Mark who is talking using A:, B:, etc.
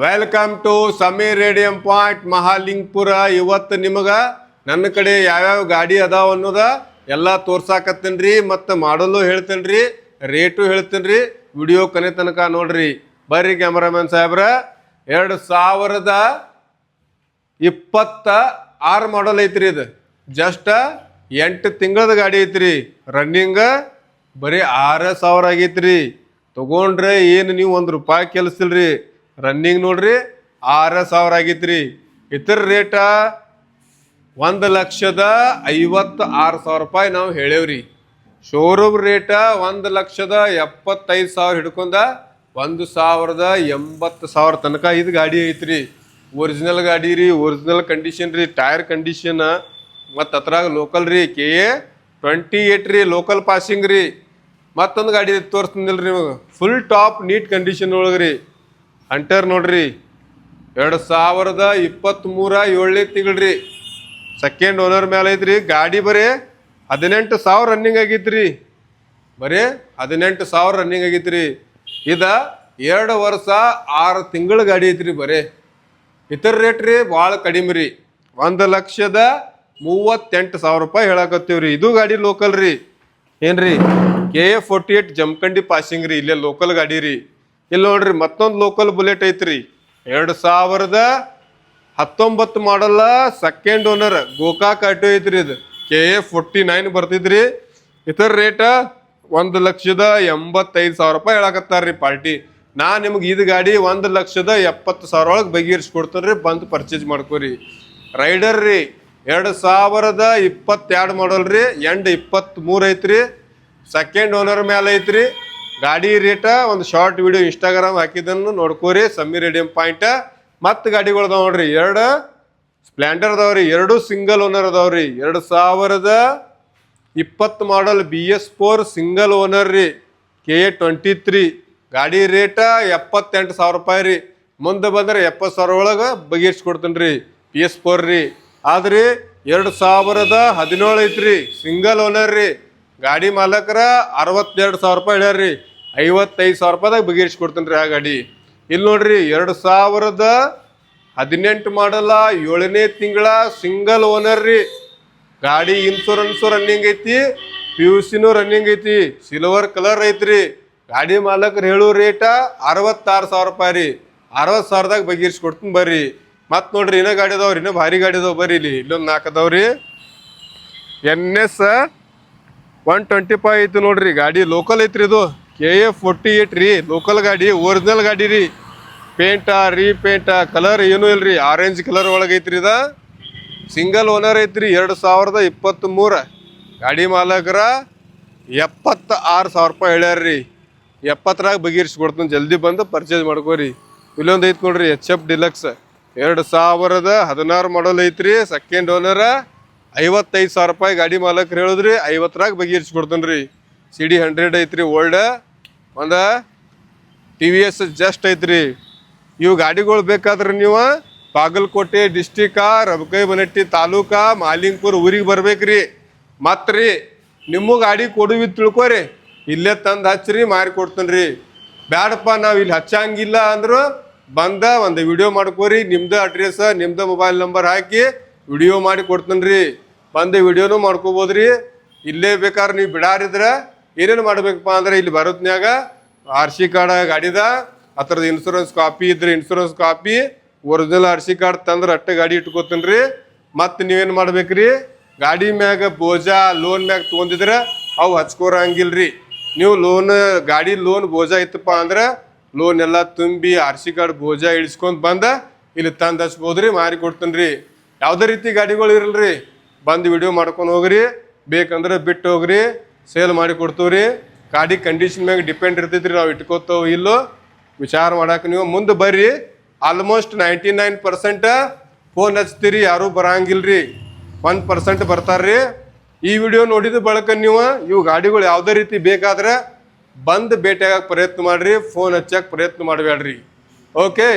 A: Welcome to Sameer radium point Mahalingapura. ಇವತ್ತು ನಿಮಗೆ ನನ್ನ ಕಡೆ ಯಾವ್ಯಾವ ಗಾಡಿ ಅದಾವ ಅನ್ನೋದ ಎಲ್ಲ ತೋರ್ಸಾಕತ್ತೀನಿ ಮತ್ತು ಮಾಡಲು ಹೇಳ್ತೀನಿ, ರೇಟು ಹೇಳ್ತೀನಿ. ವಿಡಿಯೋ ಕೊನೆ ತನಕ ನೋಡ್ರಿ. ಬರ್ರಿ ಕ್ಯಾಮರಾಮನ್ ಸಾಹೇಬ್ರ. 2026 ಮಾಡಲ್ ಐತ್ರಿ. ಇದು ಜಸ್ಟ್ 8 ತಿಂಗಳದ ಗಾಡಿ ಐತ್ರಿ. ರನ್ನಿಂಗ್ ಬರೀ 6,000 ಆಗೈತ್ರಿ. ತಗೊಂಡ್ರೆ ಏನು ನೀವು ₹1 ಕೆಲಸಿಲ್ರಿ. ರನ್ನಿಂಗ್ ನೋಡ್ರಿ 6,000 ಆಗೈತ್ರಿ. ಇತರ ರೇಟ 1,56,000 ನಾವು ಹೇಳೇವ್ರಿ. ಶೋರೂಮ್ ರೇಟ 1,75,000 ಹಿಡ್ಕೊಂಡ 1,80,000 ತನಕ ಇದು ಗಾಡಿ ಐತ್ರಿ. ಒರಿಜಿನಲ್ ಗಾಡಿ ರೀ, ಒರಿಜಿನಲ್ ಕಂಡೀಷನ್ ರೀ, ಟೈರ್ ಕಂಡೀಷನ್ ಮತ್ತು ಅದ್ರಾಗ ಲೋಕಲ್ ರೀ. KA 28 ರೀ, ಲೋಕಲ್ ಪಾಸಿಂಗ್ ರೀ. ಮತ್ತೊಂದು ಗಾಡಿ ತೋರಿಸ್ತಿದ್ದಿಲ್ರಿ ನಿಮಗೆ, ಫುಲ್ ಟಾಪ್ ನೀಟ್ ಕಂಡೀಷನ್ ಒಳಗ್ರಿ. ಹಂಟರ್ ನೋಡ್ರಿ 2023 7ನೇ ತಿಂಗಳು, ಸೆಕೆಂಡ್ ಓನರ್ ಮೇಲೆ ಐತ್ರಿ. ಗಾಡಿ ಬರೀ 18,000 ರನ್ನಿಂಗ್ ಆಗೈತ್ರಿ. ಬರೀ 18,000 ರನ್ನಿಂಗ್ ಆಗೈತ್ರಿ. ಇದ 2 ವರ್ಷ 6 ತಿಂಗಳ ಗಾಡಿ ಐತ್ರಿ. ಬರೀ ಇತರ ರೇಟ್ ರೀ ಭಾಳ ಕಡಿಮೆ ರೀ. 1,38,000 ಹೇಳಕತ್ತೀವ್ರಿ. ಇದು ಗಾಡಿ ಲೋಕಲ್ ರೀ. ಏನ್ರಿ KA 48 ಜಮಖಂಡಿ ಪಾಸಿಂಗ್ ರೀ. ಇಲ್ಲೇ ಲೋಕಲ್ ಗಾಡಿ ರೀ. ಇಲ್ಲಿ ನೋಡ್ರಿ ಮತ್ತೊಂದು ಲೋಕಲ್ ಬುಲೆಟ್ ಐತ್ರಿ. 2019 ಮಾಡಲ್ಲ, ಸೆಕೆಂಡ್ ಓನರ್ ಗೋಕಾಕ್ ಆಟೋ ಐತ್ರಿ. ಇದು KA 49 ಬರ್ತಿದ್ರಿ. ಇತರ ರೇಟ 1,85,000 ಹೇಳಕತ್ತಾರ್ರಿ ಪಾರ್ಟಿ. ನಾ ನಿಮ್ಗೆ ಇದು ಗಾಡಿ 1,70,000 ಒಳಗೆ ಬಗೆಹರಿಸ್ಕೊಡ್ತೇನೆ ರೀ. ಬಂದು ಪರ್ಚೇಸ್ ಮಾಡ್ಕೋರಿ. ರೈಡರ್ ರೀ 2022 ಮಾಡಲ್ ರೀ. ಎಂಡ್ 23 ಐತ್ರಿ. ಸೆಕೆಂಡ್ ಓನರ್ ಮೇಲೆ ಐತ್ರಿ. ಗಾಡಿ ರೇಟ ಒಂದು ಶಾರ್ಟ್ ವಿಡಿಯೋ ಇನ್ಸ್ಟಾಗ್ರಾಮ್ ಹಾಕಿದ್ದನ್ನು ನೋಡ್ಕೋರಿ. Sameer radium point. ಮತ್ತು ಗಾಡಿಗಳು ಅದಾವ ನೋಡ್ರಿ. 2 ಸ್ಪ್ಲೆಂಡರ್ ಅದಾವ್ರಿ. 2 ಸಿಂಗಲ್ ಓನರ್ ಅದಾವ್ರಿ. 2020 ಮಾಡಲ್ BS4 ಸಿಂಗಲ್ ಓನರ್ ರೀ. KA 23. ಗಾಡಿ ರೇಟ 78,000 ರೀ. ಮುಂದೆ ಬಂದ್ರೆ 70,000 ಒಳಗೆ ಬಗೆಹರಿಸ್ಕೊಡ್ತೀನಿ ರೀ. PS4 ರೀ. ಆದ್ರಿ 2017 ಐತ್ರಿ. ಸಿಂಗಲ್ ಓನರ್ ರೀ. ಗಾಡಿ ಮಾಲಕರ 62,000 ಹೇಳ್ಯಾರ್ರಿ. 55,000 ಬಗೆಹರಿಸ್ಕೊಡ್ತೀನಿ ರೀ ಆ ಗಾಡಿ. ಇಲ್ಲಿ ನೋಡ್ರಿ 2018 ಮಾಡಲ್ಲ, 7ನೇ ತಿಂಗಳ ಸಿಂಗಲ್ ಓನರ್ ರೀ. ಗಾಡಿ ಇನ್ಶೂರೆನ್ಸು ರನ್ನಿಂಗ್ ಐತಿ, PUCನೂ ರನ್ನಿಂಗ್ ಐತಿ, ಸಿಲ್ವರ್ ಕಲರ್ ಐತ್ರಿ. ಗಾಡಿ ಮಾಲಕರು ಹೇಳೋ ರೇಟ 66,000 ರೀ. 60,000 ಬಗೆಹರಿಸ್ಕೊಡ್ತೀನಿ ಬರ್ರಿ. ಮತ್ತು ನೋಡ್ರಿ ಇನ್ನೂ ಗಾಡಿ ಅದಾವ್ರಿ, ಇನ್ನೂ ಭಾರಿ ಗಾಡಿ ಅದಾವ ಬರ್ರಿ. ಇಲ್ಲೊಂದು 4 ಅದಾವ್ರಿ. NS 125 ಐತಿ ನೋಡ್ರಿ. ಗಾಡಿ ಲೋಕಲ್ ಐತ್ರಿ. ಇದು KA 48 ರೀ. ಲೋಕಲ್ ಗಾಡಿ, ಒರಿಜಿನಲ್ ಗಾಡಿ ರೀ. ಪೇಂಟ ರೀಪೇಂಟ ಕಲರ್ ಏನೂ ಇಲ್ರಿ. ಆರೆಂಜ್ ಕಲರ್ ಒಳಗೆ ಐತ್ರಿ. ಇದ ಸಿಂಗಲ್ ಓನರ್ ಐತ್ರಿ. 2023. ಗಾಡಿ ಮಾಲಕರ 76,000 ಹೇಳ್ಯಾರ್ರಿ. 70 ಬಗೆಹರಿಸ್ಕೊಡ್ತೀನಿ. ಜಲ್ದಿ ಬಂದು ಪರ್ಚೇಸ್ ಮಾಡ್ಕೋರಿ. ಇಲ್ಲೊಂದು ಐತಿ ನೋಡ್ರಿ HF ಡಿಲಕ್ಸ್ 2016 ಮಾಡಲ್ ಐತ್ರಿ. ಸೆಕೆಂಡ್ ಓನರ 55,000 ಗಾಡಿ ಮಾಲಕರು ಹೇಳಿದ್ರಿ. 50 ಬಗೆಹರಿಸ್ಕೊಡ್ತೀನಿ ರೀ. CD 100 ಐತ್ರಿ. ಓಲ್ಡ್ ಒಂದು TVS ಜಸ್ಟ್ ಐತ್ರಿ. ಇವು ಗಾಡಿಗಳು ಬೇಕಾದ್ರೆ ನೀವು ಬಾಗಲಕೋಟೆ ಡಿಸ್ಟಿಕ, ರಬಕೈ ಬನಟ್ಟಿ ತಾಲೂಕ, ಮಾಲಿಂಗಪುರ ಊರಿಗೆ ಬರ್ಬೇಕ್ರಿ. ಮತ್ತು ರೀ ನಿಮ್ಮ ಗಾಡಿ ಕೊಡುವಿ ತಿಳ್ಕೊರಿ, ಇಲ್ಲೇ ತಂದು ಹಚ್ಚಿರಿ, ಮಾರಿ ಕೊಡ್ತೀನಿ ರೀ. ಬ್ಯಾಡಪ್ಪ ನಾವು ಇಲ್ಲಿ ಹಚ್ಚಂಗಿಲ್ಲ ಅಂದ್ರು ಬಂದ ಒಂದು ವಿಡಿಯೋ ಮಾಡ್ಕೋರಿ. ನಿಮ್ದು ಅಡ್ರೆಸ್, ನಿಮ್ದು ಮೊಬೈಲ್ ನಂಬರ್ ಹಾಕಿ ವಿಡಿಯೋ ಮಾಡಿ ಕೊಡ್ತೀನಿ ರೀ. ಬಂದು ವಿಡಿಯೋನು ಮಾಡ್ಕೋಬೋದ್ರಿ. ಇಲ್ಲೇ ಬೇಕಾದ್ರೆ ನೀವು ಬಿಡಾರಿದ್ರೆ ಏನೇನು ಮಾಡ್ಬೇಕಪ್ಪ ಅಂದ್ರೆ ಇಲ್ಲಿ ಬರೋತ್ನ್ಯಾಗ RC ಕಾರ್ಡ್ ಗಾಡಿದ, ಅದ್ರದ್ದು ಇನ್ಶೂರೆನ್ಸ್ ಕಾಪಿ ಇದ್ರೆ insurance copy, original RC card ತಂದ್ರೆ ಅಟ್ಟೆ ಗಾಡಿ ಇಟ್ಕೋತೀನಿ ರೀ. ಮತ್ತು ನೀವೇನು ಮಾಡ್ಬೇಕ್ರಿ, ಗಾಡಿ ಮ್ಯಾಗ ಬೋಜಾ ಲೋನ್ ಮ್ಯಾಗ ತೊಗೊಂಡಿದ್ರೆ ಅವು ಹಚ್ಕೋರಂಗಿಲ್ರಿ. ನೀವು ಗಾಡಿ ಲೋನ್ ಬೋಜಾ ಇತ್ತಪ್ಪ ಅಂದ್ರೆ ಲೋನ್ ಎಲ್ಲ ತುಂಬಿ RC ಕಾರ್ಡ್ ಬೋಜಾ ಇಳಿಸ್ಕೊಂಡು ಬಂದ ಇಲ್ಲಿ ತಂದು ಹಚ್ಬೋದ್ರಿ, ಮಾರಿ ಕೊಡ್ತೀನಿ ರೀ. ಯಾವುದೇ ರೀತಿ ಗಾಡಿಗಳು ಇರಲ್ರಿ. ಬಂದು ವಿಡಿಯೋ ಮಾಡ್ಕೊಂಡು ಹೋಗ್ರಿ. ಬೇಕಂದ್ರೆ ಬಿಟ್ಟು ಹೋಗ್ರಿ, ಸೇಲ್ ಮಾಡಿ ಕೊಡ್ತೀವ್ರಿ. ಗಾಡಿ ಕಂಡೀಷನ್ ಮ್ಯಾಗ ಡಿಪೆಂಡ್ ಇರ್ತೈತ್ರಿ. ನಾವು ಇಟ್ಕೋತಾವ ಇಲ್ಲೋ ವಿಚಾರ ಮಾಡಕ್ಕೆ ನೀವು ಮುಂದೆ ಬರ್ರಿ. ಆಲ್ಮೋಸ್ಟ್ 99% ಫೋನ್ ಹಚ್ತೀರಿ, ಯಾರೂ ಬರಂಗಿಲ್ರಿ. 1% ಬರ್ತಾರ್ರಿ. ಈ ವಿಡಿಯೋ ನೋಡಿದ ಬಳಕ ನೀವು ಇವು ಗಾಡಿಗಳು ಯಾವುದೇ ರೀತಿ ಬೇಕಾದ್ರೆ ಬಂದು ಭೇಟಿಯಾಗಕ್ಕೆ ಪ್ರಯತ್ನ ಮಾಡಿರಿ. ಫೋನ್ ಹಚ್ಚಕ್ಕೆ ಪ್ರಯತ್ನ ಮಾಡಬೇಡ್ರಿ. ಓಕೆ.